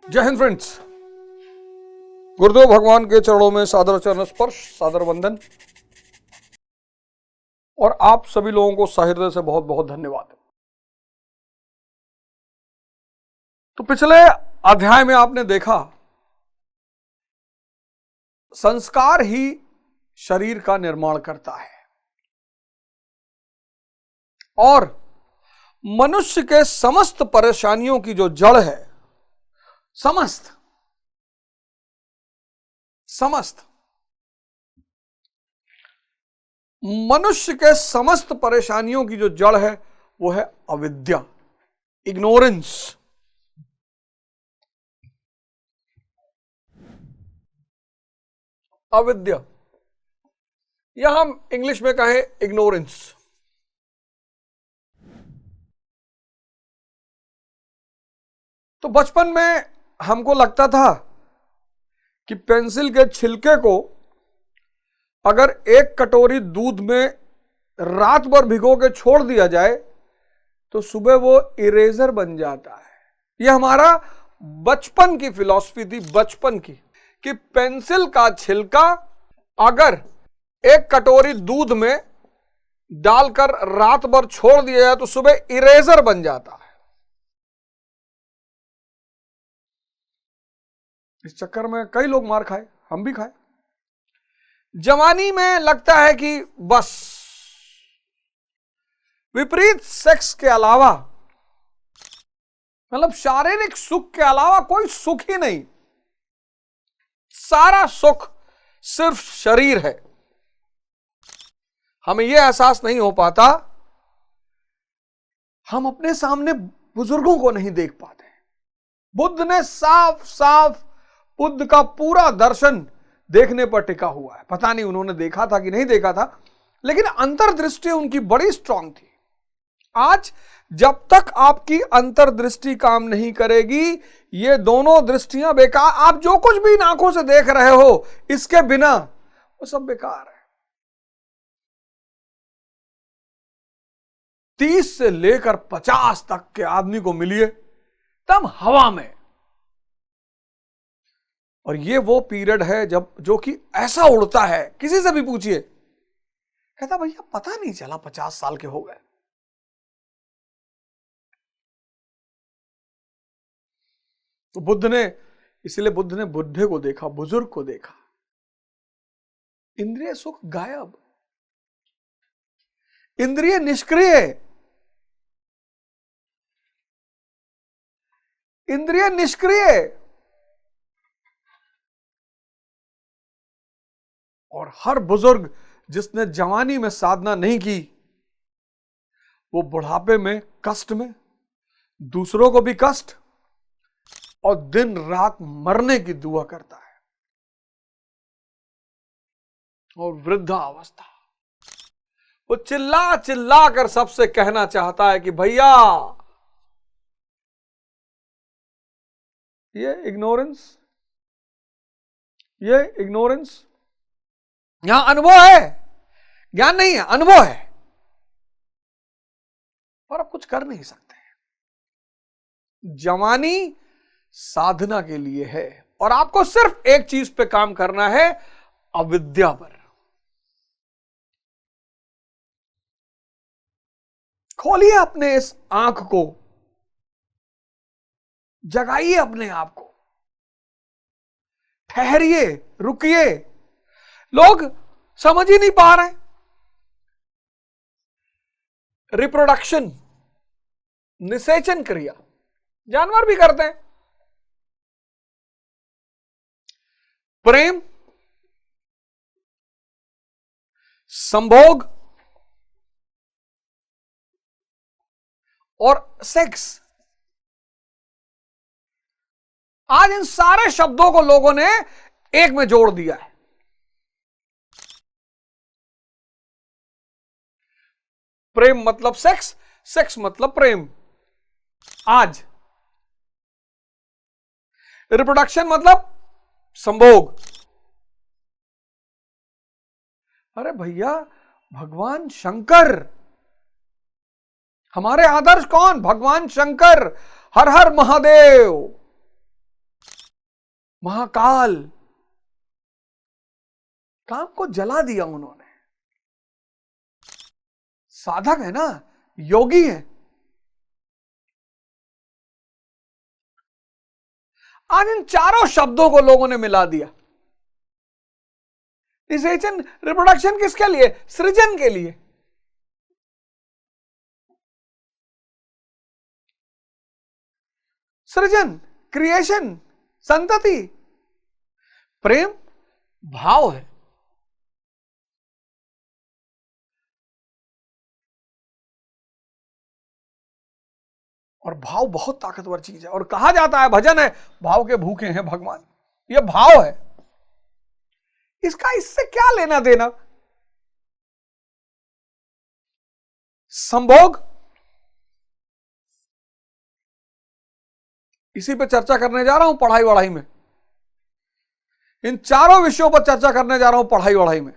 जय हिंद फ्रेंड्स। गुरुदेव भगवान के चरणों में सादर चरण स्पर्श, सादर वंदन और आप सभी लोगों को सहृदय से बहुत बहुत धन्यवाद। तो पिछले अध्याय में आपने देखा संस्कार ही शरीर का निर्माण करता है और मनुष्य के समस्त परेशानियों की जो जड़ है, समस्त मनुष्य के समस्त परेशानियों की जो जड़ है वो है अविद्या, इग्नोरेंस। अविद्या या हम इंग्लिश में कहें इग्नोरेंस। तो बचपन में हमको लगता था कि पेंसिल के छिलके को अगर एक कटोरी दूध में रात भर भिगो के छोड़ दिया जाए तो सुबह वो इरेजर बन जाता है। यह हमारा बचपन की फिलॉसफी थी, बचपन की, कि पेंसिल का छिलका अगर एक कटोरी दूध में डालकर रात भर छोड़ दिया जाए तो सुबह इरेजर बन जाता है। इस चक्कर में कई लोग मार खाए, हम भी खाए। जवानी में लगता है कि बस विपरीत सेक्स के अलावा, मतलब शारीरिक सुख के अलावा कोई सुख ही नहीं, सारा सुख सिर्फ शरीर है। हमें यह एहसास नहीं हो पाता, हम अपने सामने बुजुर्गों को नहीं देख पाते। बुद्ध ने साफ साफ बुद्ध का पूरा दर्शन देखने पर टिका हुआ है। पता नहीं उन्होंने देखा था कि नहीं देखा था, लेकिन अंतर्दृष्टि उनकी बड़ी स्ट्रांग थी। आज जब तक आपकी अंतर्दृष्टि काम नहीं करेगी, ये दोनों दृष्टियां बेकार। आप जो कुछ भी आंखों से देख रहे हो, इसके बिना वो सब बेकार है। 30 से लेकर 50 तक के आदमी को मिलिए, तब हवा में। और ये वो पीरियड है जब जो कि ऐसा उड़ता है, किसी से भी पूछिए, कहता भैया पता नहीं चला 50 साल के हो गए। तो इसलिए बुद्ध ने बुढ़े को देखा, बुजुर्ग को देखा। इंद्रिय सुख गायब, इंद्रिय निष्क्रिय, इंद्रिय निष्क्रिय। और हर बुजुर्ग जिसने जवानी में साधना नहीं की, वो बुढ़ापे में कष्ट में, दूसरों को भी कष्ट और दिन रात मरने की दुआ करता है। और वृद्धावस्था, वो चिल्ला चिल्ला कर सबसे कहना चाहता है कि भैया, ये इग्नोरेंस यहां अनुभव है, ज्ञान नहीं है, अनुभव है, और आप कुछ कर नहीं सकते। जवानी साधना के लिए है और आपको सिर्फ एक चीज पे काम करना है, अविद्या पर। खोलिए अपने इस आंख को, जगाइए अपने आप को, ठहरिए, रुकिए। लोग समझ ही नहीं पा रहे। रिप्रोडक्शन, निषेचन क्रिया जानवर भी करते हैं। प्रेम, संभोग और सेक्स, आज इन सारे शब्दों को लोगों ने एक में जोड़ दिया है। प्रेम मतलब सेक्स, सेक्स मतलब प्रेम। आज रिप्रोडक्शन मतलब संभोग। अरे भैया, भगवान शंकर, हमारे आदर्श कौन? भगवान शंकर, हर हर महादेव। महाकाल, काम को जला दिया उन्होंने। साधक है ना, योगी है। आज इन चारों शब्दों को लोगों ने मिला दिया। निषेचन, रिप्रोडक्शन किसके लिए? सृजन के लिए। सृजन, क्रिएशन, संतति। प्रेम भाव है। और भाव बहुत ताकतवर चीज है। और कहा जाता है, भजन है, भाव के भूखे हैं भगवान। यह भाव है, इसका इससे क्या लेना देना? संभोग, इसी पे चर्चा करने जा रहा हूं पढ़ाई वढ़ाई में। इन चारों विषयों पर चर्चा करने जा रहा हूं पढ़ाई वढ़ाई में।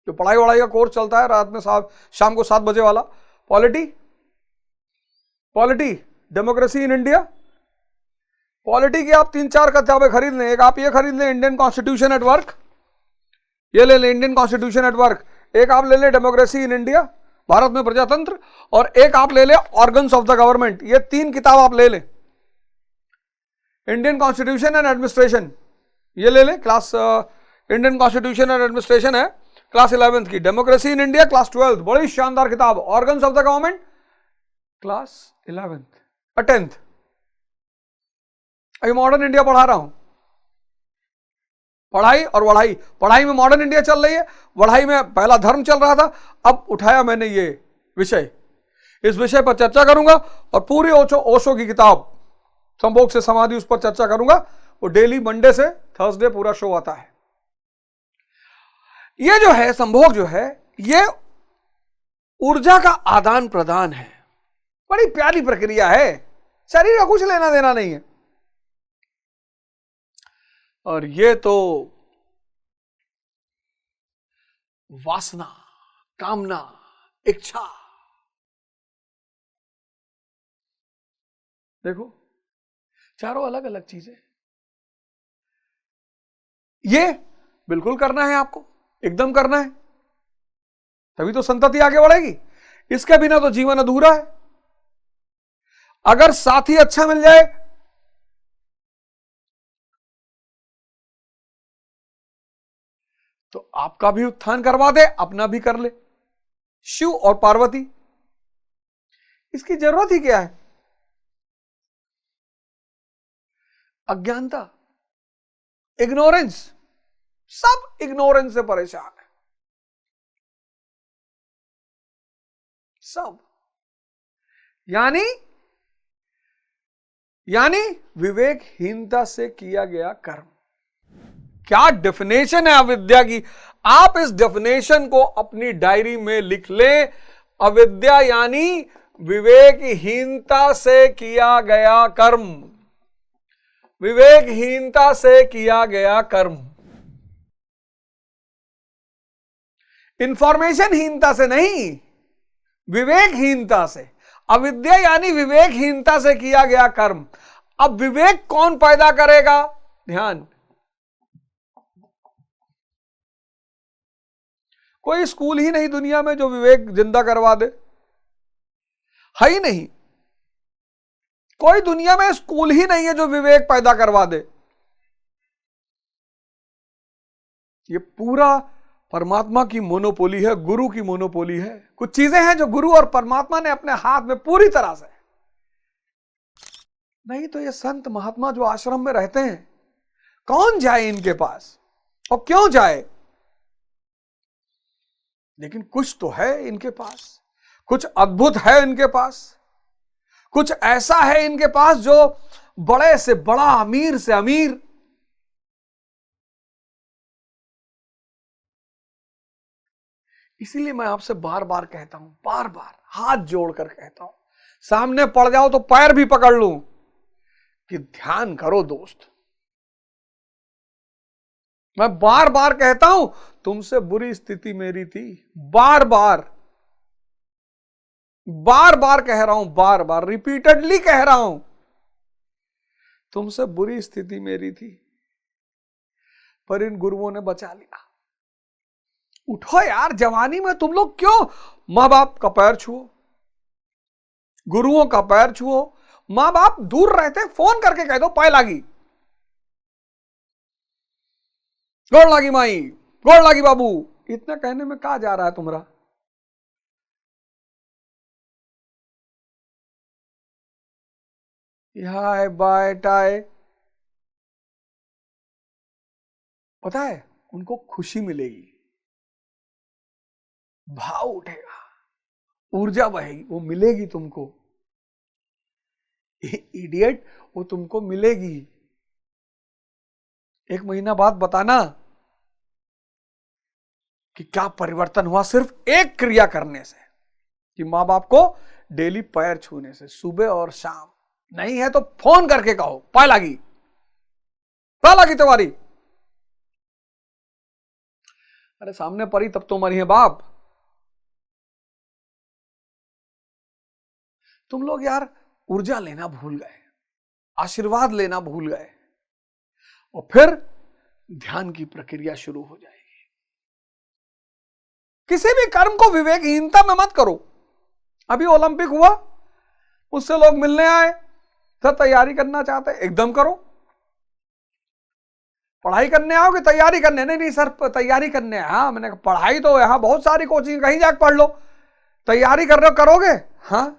जो पढ़ाई वढ़ाई का कोर्स चलता है रात में शाम को 7 बजे वाला, polity, democracy in India. Polity की आप 3-4 किताबें खरीद लें। एक आप ये खरीद लें, इंडियन कॉन्स्टिट्यूशन एट वर्क, ये ले लें, इंडियन कॉन्स्टिट्यूशन एट वर्क। एक आप ले लें डेमोक्रेसी इन इंडिया, भारत में प्रजातंत्र। और एक आप ले लें ऑर्गन्स ऑफ द गवर्नमेंट। ये 3 किताब आप ले लें। इंडियन कॉन्स्टिट्यूशन एंड एडमिनिस्ट्रेशन ये ले लें, class Indian constitution and administration है क्लास 11th की। Democracy in India class 12th, बड़ी शानदार किताब। Organs of the government class 11th 10th। अभी मॉडर्न इंडिया पढ़ा रहा हूं। पढ़ाई और वढ़ाई, पढ़ाई में मॉडर्न इंडिया चल रही है, वढ़ाई में पहला धर्म चल रहा था। अब उठाया मैंने ये विषय, इस विषय पर चर्चा करूंगा। और पूरी ओशो की किताब संभोग से समाधि, उस पर चर्चा करूंगा। वो डेली मंडे से थर्सडे पूरा शो आता है। ये जो है संभोग, जो है ये ऊर्जा का आदान प्रदान है। बड़ी प्यारी प्रक्रिया है, शरीर का कुछ लेना देना नहीं है। और ये तो वासना, कामना, इच्छा, देखो चारों अलग अलग चीजें। ये बिल्कुल करना है आपको, एकदम करना है, तभी तो संतति आगे बढ़ेगी। इसके बिना तो जीवन अधूरा है। अगर साथी अच्छा मिल जाए तो आपका भी उत्थान करवा दे, अपना भी कर ले। शिव और पार्वती, इसकी जरूरत ही क्या है? अज्ञानता, इग्नोरेंस, सब इग्नोरेंस से परेशान है सब। यानी विवेकहीनता से किया गया कर्म। क्या डेफिनेशन है अविद्या की! आप इस डेफिनेशन को अपनी डायरी में लिख लें। अविद्या यानी विवेकहीनता से किया गया कर्म। विवेकहीनता से किया गया कर्म, इंफॉर्मेशनहीनता से नहीं, विवेकहीनता से। अविद्या यानी विवेकहीनता से किया गया कर्म। अब विवेक कौन पैदा करेगा? ध्यान, कोई स्कूल ही नहीं दुनिया में जो विवेक जिंदा करवा दे, है ही नहीं। कोई दुनिया में स्कूल ही नहीं है जो विवेक पैदा करवा दे। ये पूरा परमात्मा की मोनोपोली है, गुरु की मोनोपोली है। कुछ चीजें हैं जो गुरु और परमात्मा ने अपने हाथ में पूरी तरह से, नहीं तो ये संत महात्मा जो आश्रम में रहते हैं, कौन जाए इनके पास और क्यों जाए? लेकिन कुछ तो है इनके पास, कुछ अद्भुत है इनके पास, कुछ ऐसा है इनके पास जो बड़े से बड़ा, अमीर से अमीर। इसीलिए मैं आपसे बार बार कहता हूं, बार बार हाथ जोड़कर कहता हूं, सामने पड़ जाओ तो पैर भी पकड़ लूं कि ध्यान करो दोस्त। मैं बार बार कहता हूं, तुमसे बुरी स्थिति मेरी थी। बार बार कह रहा हूं, बार बार रिपीटेडली कह रहा हूं, तुमसे बुरी स्थिति मेरी थी। पर इन गुरुओं ने बचा लिया। उठो यार, जवानी में तुम लोग क्यों माँ बाप का पैर छुओ, गुरुओं का पैर छुओ। माँ बाप दूर रहते, फोन करके कह दो पाए लागी, गोड़ लागी माई, गोड़ लागी बाबू। इतना कहने में कहा जा रहा है तुम्हारा? हाय बाय टाय। पता है, उनको खुशी मिलेगी, भाव उठेगा, ऊर्जा बहेगी, वो मिलेगी तुमको। इडियट, वो तुमको मिलेगी। 1 महीना बाद बताना कि क्या परिवर्तन हुआ सिर्फ एक क्रिया करने से, कि माँ बाप को डेली पैर छूने से, सुबह और शाम। नहीं है तो फोन करके कहो पाए लागी, पाए लागी तुम्हारी। अरे सामने पड़ी तब तो मरी है बाप। तुम लोग यार ऊर्जा लेना भूल गए, आशीर्वाद लेना भूल गए, और फिर ध्यान की प्रक्रिया शुरू हो जाएगी। किसी भी कर्म को विवेकहीनता में मत करो। अभी ओलंपिक हुआ, उससे लोग मिलने आए, सर तैयारी करना चाहते, एकदम करो। पढ़ाई करने आओगे, तैयारी करने? नहीं सर तैयारी करने। हाँ, मैंने कहा पढ़ाई तो यहां बहुत सारी कोचिंग, कहीं जाकर पढ़ लो। तैयारी कर रहे हो, करोगे? हाँ।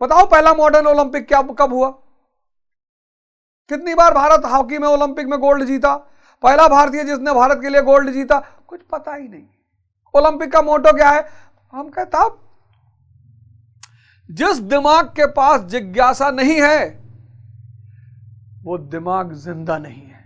बताओ पहला मॉडर्न ओलंपिक क्या कब हुआ? कितनी बार भारत हॉकी में ओलंपिक में गोल्ड जीता? पहला भारतीय जिसने भारत के लिए गोल्ड जीता, कुछ पता ही नहीं। ओलंपिक का मोटो क्या है? हम कहता, जिस दिमाग के पास जिज्ञासा नहीं है वो दिमाग जिंदा नहीं है।